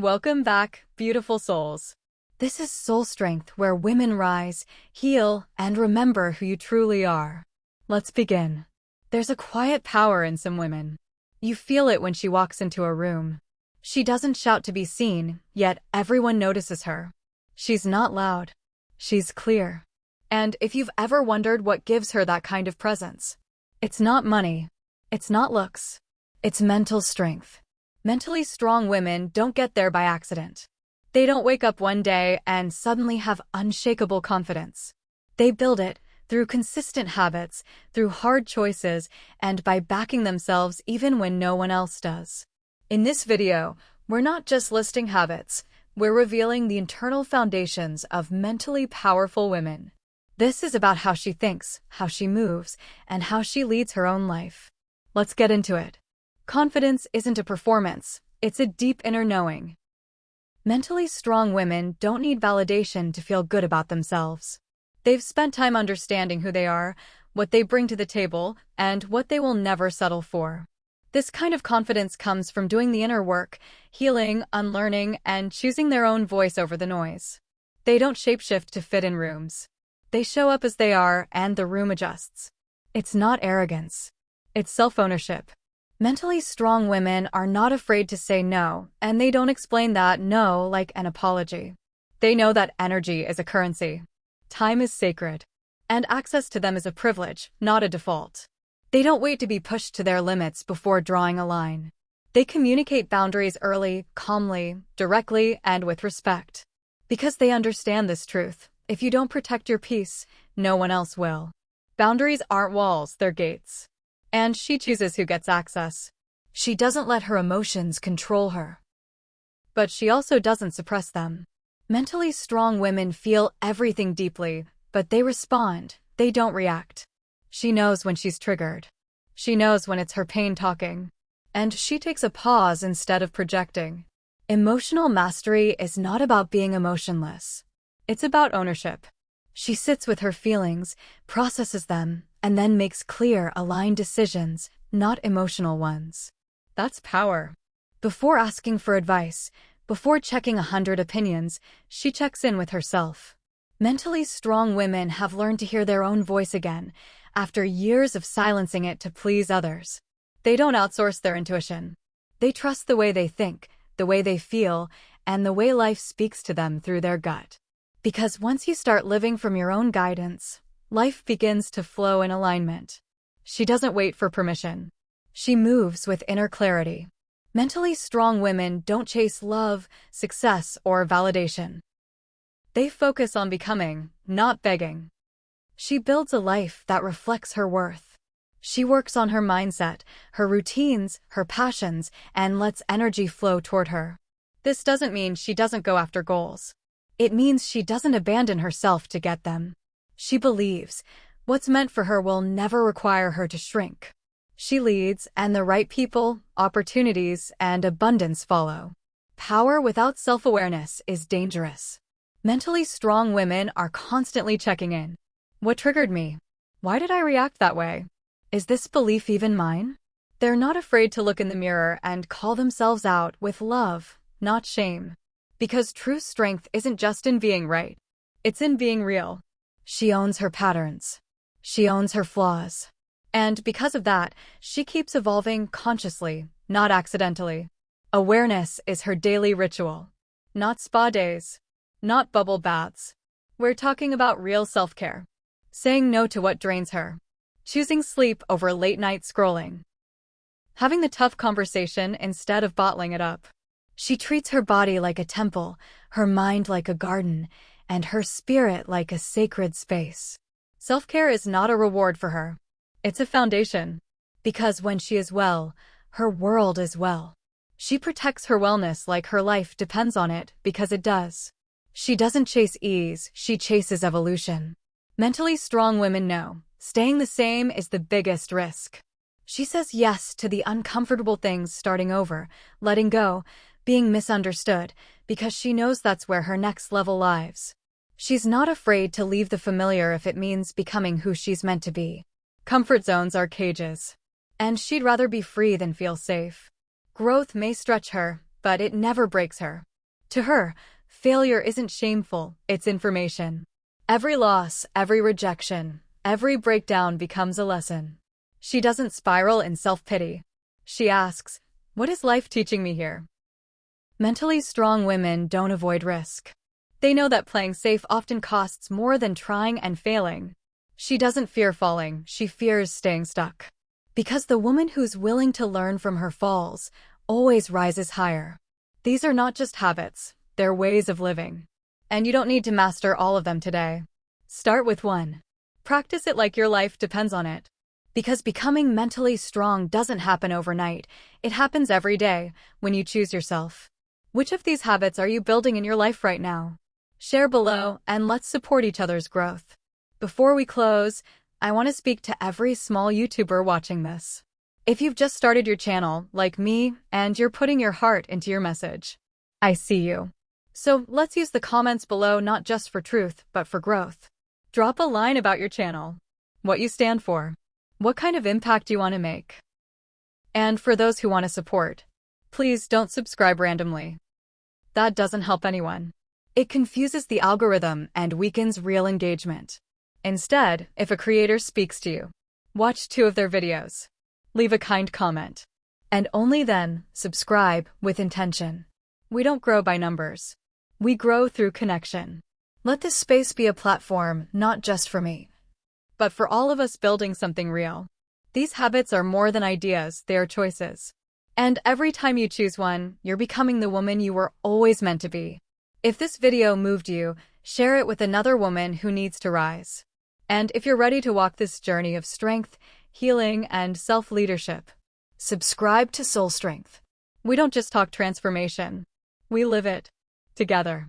Welcome back, beautiful souls. This is SoulStrength, where women rise, heal, and remember who you truly are. Let's begin. There's a quiet power in some women. You feel it when she walks into a room. She doesn't shout to be seen, yet everyone notices her. She's not loud. She's clear. And if you've ever wondered what gives her that kind of presence, it's not money. It's not looks. It's mental strength. Mentally strong women don't get there by accident. They don't wake up one day and suddenly have unshakable confidence. They build it through consistent habits, through hard choices, and by backing themselves even when no one else does. In this video, we're not just listing habits, we're revealing the internal foundations of mentally powerful women. This is about how she thinks, how she moves, and how she leads her own life. Let's get into it. Confidence isn't a performance, it's a deep inner knowing. Mentally strong women don't need validation to feel good about themselves. They've spent time understanding who they are, what they bring to the table, and what they will never settle for. This kind of confidence comes from doing the inner work, healing, unlearning, and choosing their own voice over the noise. They don't shapeshift to fit in rooms. They show up as they are, and the room adjusts. It's not arrogance. It's self-ownership. Mentally strong women are not afraid to say no, and they don't explain that no like an apology. They know that energy is a currency. Time is sacred. And access to them is a privilege, not a default. They don't wait to be pushed to their limits before drawing a line. They communicate boundaries early, calmly, directly, and with respect. Because they understand this truth, if you don't protect your peace, no one else will. Boundaries aren't walls, they're gates. And she chooses who gets access. She doesn't let her emotions control her. But she also doesn't suppress them. Mentally strong women feel everything deeply, but they respond, they don't react. She knows when she's triggered. She knows when it's her pain talking. And she takes a pause instead of projecting. Emotional mastery is not about being emotionless. It's about ownership. She sits with her feelings, processes them, and then makes clear, aligned decisions, not emotional ones. That's power. Before asking for advice, before checking 100 opinions, she checks in with herself. Mentally strong women have learned to hear their own voice again, after years of silencing it to please others. They don't outsource their intuition. They trust the way they think, the way they feel, and the way life speaks to them through their gut. Because once you start living from your own guidance, life begins to flow in alignment. She doesn't wait for permission. She moves with inner clarity. Mentally strong women don't chase love, success, or validation. They focus on becoming, not begging. She builds a life that reflects her worth. She works on her mindset, her routines, her passions, and lets energy flow toward her. This doesn't mean she doesn't go after goals. It means she doesn't abandon herself to get them. She believes what's meant for her will never require her to shrink. She leads, and the right people, opportunities, and abundance follow. Power without self-awareness is dangerous. Mentally strong women are constantly checking in. What triggered me? Why did I react that way? Is this belief even mine? They're not afraid to look in the mirror and call themselves out with love, not shame. Because true strength isn't just in being right. It's in being real. She owns her patterns. She owns her flaws. And because of that, she keeps evolving consciously, not accidentally. Awareness is her daily ritual. Not spa days. Not bubble baths. We're talking about real self-care. Saying no to what drains her. Choosing sleep over late-night scrolling. Having the tough conversation instead of bottling it up. She treats her body like a temple, her mind like a garden, and her spirit like a sacred space. Self-care is not a reward for her. It's a foundation. Because when she is well, her world is well. She protects her wellness like her life depends on it, because it does. She doesn't chase ease, she chases evolution. Mentally strong women know, staying the same is the biggest risk. She says yes to the uncomfortable things, starting over, letting go, being misunderstood, because she knows that's where her next level lies. She's not afraid to leave the familiar if it means becoming who she's meant to be. Comfort zones are cages. And she'd rather be free than feel safe. Growth may stretch her, but it never breaks her. To her, failure isn't shameful, it's information. Every loss, every rejection, every breakdown becomes a lesson. She doesn't spiral in self-pity. She asks, what is life teaching me here? Mentally strong women don't avoid risk. They know that playing safe often costs more than trying and failing. She doesn't fear falling, she fears staying stuck. Because the woman who's willing to learn from her falls always rises higher. These are not just habits, they're ways of living. And you don't need to master all of them today. Start with one. Practice it like your life depends on it. Because becoming mentally strong doesn't happen overnight, it happens every day, when you choose yourself. Which of these habits are you building in your life right now? Share below, and let's support each other's growth. Before we close, I want to speak to every small YouTuber watching this. If you've just started your channel, like me, and you're putting your heart into your message, I see you. So let's use the comments below not just for truth, but for growth. Drop a line about your channel, what you stand for, what kind of impact you want to make. And for those who want to support, please don't subscribe randomly. That doesn't help anyone. It confuses the algorithm and weakens real engagement. Instead, if a creator speaks to you, watch 2 of their videos, leave a kind comment, and only then subscribe with intention. We don't grow by numbers. We grow through connection. Let this space be a platform not just for me, but for all of us building something real. These habits are more than ideas, they are choices. And every time you choose one, you're becoming the woman you were always meant to be. If this video moved you, share it with another woman who needs to rise. And if you're ready to walk this journey of strength, healing, and self-leadership, subscribe to SoulStrength. We don't just talk transformation. We live it together.